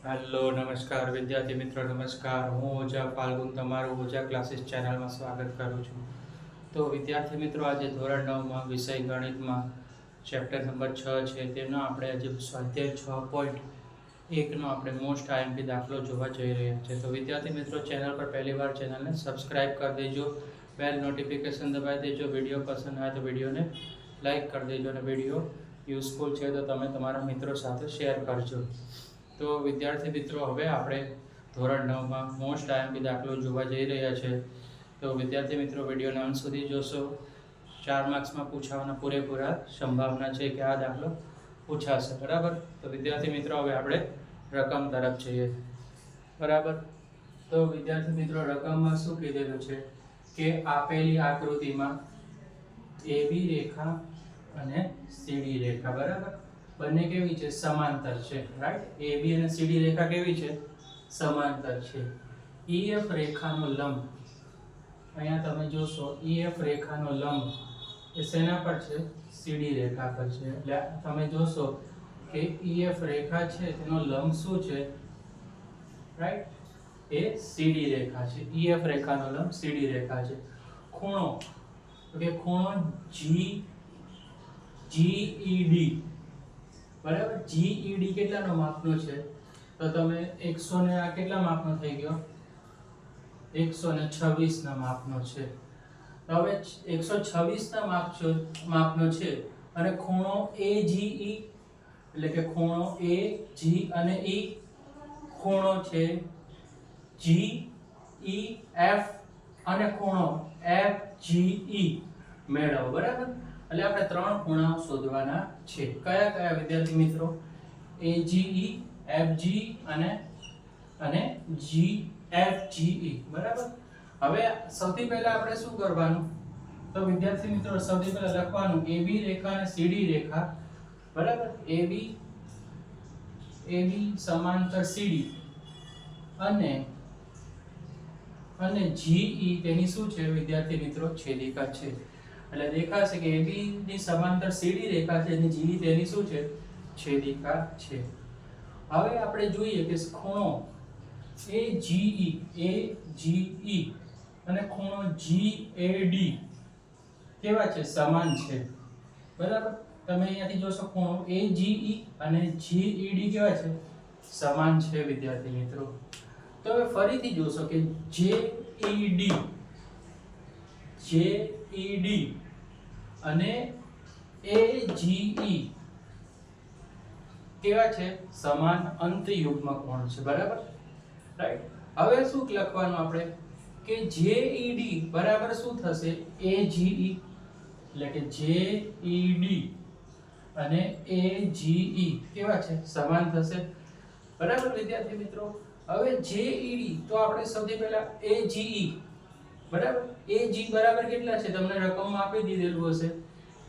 Hello નમસ્કાર વિદ્યાર્થી મિત્રો, નમસ્કાર. હું ઓજા ફાલ્ગુન તમારું ઓજા ક્લાસીસ ચેનલમાં સ્વાગત કરું છું. તો વિદ્યાર્થી મિત્રો, આજે ધોરણ 9માં વિષય ગણિતમાં ચેપ્ટર નંબર 6 છે, તેનો આપણે આજે સ્વાધ્યાય 6.1નો આપણે મોસ્ટ આઈએમપી દાખલો જોવા જઈ રહ્યા છે. તો વિદ્યાર્થી મિત્રો, ચેનલ પર પહેલીવાર ચેનલને સબસ્ક્રાઇબ કરી દેજો, બેલ નોટિફિકેશન દબાવી દેજો. વિડીયો પસંદ આવે તો વિડીયોને લાઇક કરી દેજો અને વિડીયો યુઝફુલ છે તો તમે તમારા મિત્રો સાથે શેર કરજો. તો વિદ્યાર્થી મિત્રો, હવે આપણે ધોરણ 9માં મોસ્ટ આઈએમપી દાખલો જોવા જઈ રહ્યા છે. તો વિદ્યાર્થી મિત્રો, વિડીયોના અંત સુધી જોશો. 4 માર્ક્સમાં પૂછાવાના પૂરેપૂરા સંભાવના છે કે આ દાખલો પૂછાશે. બરાબર. તો વિદ્યાર્થી મિત્રો, હવે આપણે રકમ તરફ જઈએ. બરાબર. તો વિદ્યાર્થી મિત્રો, રકમમાં શું કીધેલું છે કે આપેલી આકૃતિમાં AB રેખા અને CD રેખા, બરાબર, બંને કેવી છે? સમાંતર છે. રાઈટ. AB અને CD રેખા કેવી છે? સમાંતર છે. EF રેખાનો લંબ, અહીંયા તમે જોશો, EF રેખાનો લંબ એ શેના પર છે? CD રેખા પર છે. એટલે તમે જોશો કે EF રેખા છે તેનો લંબ શું છે? રાઈટ, એ CD રેખા છે. EF રેખાનો લંબ CD રેખા છે. ખૂણો, કે ખૂણો GED, બરાબર. GED કેટલાનો માપનો છે? તો તમે 100 ને આ કેટલા માપનો થઈ ગયો? 126 ના માપનો છે. તો હવે 126 ના માપનો છે અને ખૂણો AGE, એટલે કે ખૂણો AG અને E, ખૂણો છે GEF અને ખૂણો FGE મેળવો. બરાબર. એટલે આપણે 3 ખૂણાઓ શોધવાના છે. કયા કયા વિદ્યાર્થી મિત્રો? AGE, FG અને GFGE. બરાબર. હવે સૌથી પહેલા આપણે શું કરવાનું? તો વિદ્યાર્થી મિત્રો, સૌથી પહેલા લખવાનું AB રેખા અને CD રેખા. બરાબર. AB સમાંતર CD અને GE તેની શું છે વિદ્યાર્થી મિત્રો? છેદિકા છે. એટલે દેખાશે કે AB ની સમાંતર CD રેખા છે અને GE તેની શું છે? છેદિકા છે. હવે આપણે જોઈએ કે ખૂણો AGE અને ખૂણો GAD કેવા છે? સમાન છે. બરાબર. તમે અહીંયાથી જોશો ખૂણો AGE અને GED કેવા છે? સમાન છે વિદ્યાર્થી મિત્રો. તો હવે ફરીથી જોશો કે JED અને AGE કેવા છે? સમાન અંતયુગ્મ કોણ છે. બરાબર. રાઈટ. હવે શું લખવાનું આપણે કે JED બરાબર શું થશે? AGE, એટલે કે JED અને AGE કેવા છે? સમાન થશે. બરાબર વિદ્યાર્થી મિત્રો. હવે JED તો આપણે સૌથી પહેલા AGE, બરાબર. AG બરાબર કેટલા છે? તમને રકમમાં આપી દીધેલું હશે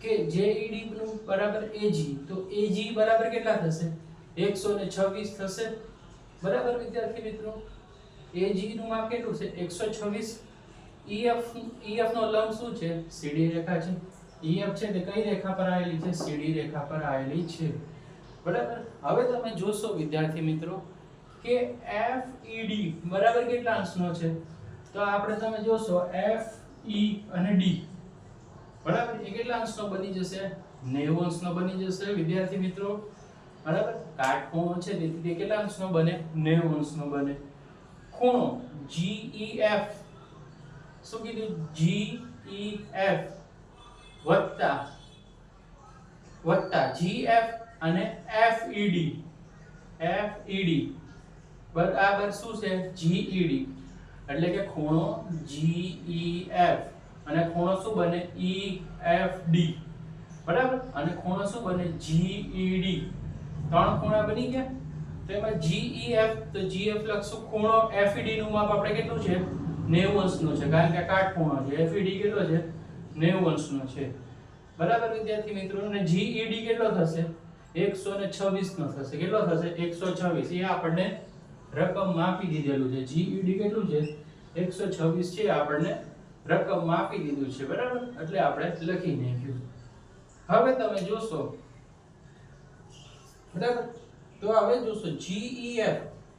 કે JED નું બરાબર AG, તો AG બરાબર કેટલા થશે? 126 થશે. બરાબર વિદ્યાર્થી મિત્રો. AG નું માપ કેટલું છે? 126. EF નો લંબ શું છે? CD રેખા છે. EF છે તે કઈ રેખા પર આવેલી છે? CD રેખા પર આવેલી છે. બરાબર. હવે તમે જોશો વિદ્યાર્થી મિત્રો કે FED બરાબર કેટલા અંશનો છે? તો આપણે તમે જોશો FE અને D, બરાબર, એ કેટલા અંશનો બની જશે? 90 અંશનો બની જશે વિદ્યાર્થી મિત્રો. બરાબર. કાટખૂણો છે તેથી તે કેટલા અંશનો બને? 90 અંશનો બને. ખૂણો GEF, શું કીધું? GEF વત્તા GF અને FED બરાબર શું છે? GED. એટલે કે ખૂણો GEF અને ખૂણો શું બને? EFD. બરાબર. અને ખૂણો શું બને? GED. 3 ખૂણા બની ગયા. તો એમાં GEF, તો GF લખશું. ખૂણો FED નું માપ આપણે કેટલું છે? 90 અંશનું છે, કારણ કે કાટખૂણો છે. FED કેટલો છે? 90 અંશનો છે. બરાબર વિદ્યાર્થી મિત્રો. અને GED કેટલો થશે? 126 નો થશે. કેટલો થશે? 126. એ આપણને રકમ આપી દીધેલું છે. GED કેટલું છે? 126 છે. આપણને રકમ આપી દીધું છે. બરાબર. એટલે આપણે લખી નાખ્યું. હવે તમે જોશો, બરાબર, તો હવે જોશો GEF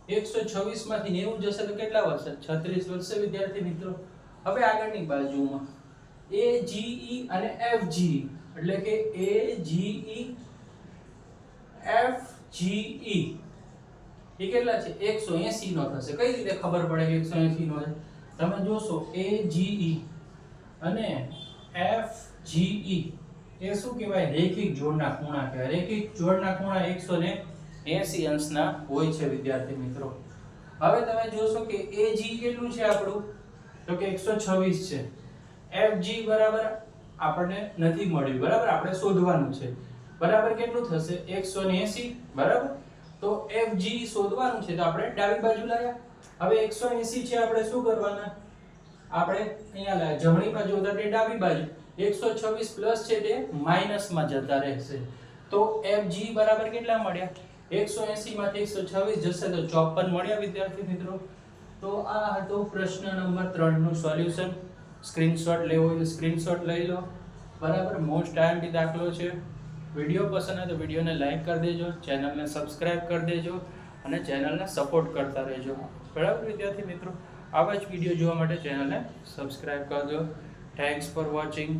126 માંથી 90 જશે તો કેટલા વધશે? 36 વધશે વિદ્યાર્થી મિત્રો. હવે આગળની બાજુમાં AGE અને FGE એટલે કે AGE FGE એ કેટલા છે? 180 નો થશે. કઈ રીતે ખબર પડે કે 180 નો છે? તમે જોશો AGE અને FGE એ શું કહેવાય? રેખિક જોડના ખૂણા કહેવાય. રેખિક જોડના ખૂણા 180 અંશના હોય છે વિદ્યાર્થી મિત્રો. હવે તમે જોશો કે AGE કેટલું છે આપણું? તો કે 126 છે. FG બરાબર આપણને નથી મળ્યું, બરાબર, આપણે શોધવાનું છે. બરાબર કેટલું થશે? 180 બરાબર. તો FG શોધવાનું છે તો આપણે ડાબી બાજુ લાવ્યા. હવે 180 છે, આપણે શું કરવાના? આપણે અહીંયા લાવ્યા જમણી બાજુ હતા તે ડાબી બાજુ. 126 પ્લસ છે તે માઈનસ માં જતા રહેશે. તો FG બરાબર કેટલા મળ્યા? 180 માંથી 126 જશે તો 54 મળ્યા વિદ્યાર્થી મિત્રો. તો આ હતો પ્રશ્ન નંબર 3 નું સોલ્યુશન. સ્ક્રીનશોટ લેવો હોય તો સ્ક્રીનશોટ લઈ લો. બરાબર, મોસ્ટ આઈએમપી દાખલો છે. વિડિયો પસંદ આવે તો વિડિયોને લાઈક કરી દેજો, ચેનલને સબસ્ક્રાઇબ કરી દેજો અને ચેનલને સપોર્ટ કરતા રહેજો. બરાબર વિદ્યાર્થી મિત્રો, આવા જ વિડિયો જોવા માટે ચેનલને સબસ્ક્રાઇબ કરજો. Thanks for watching.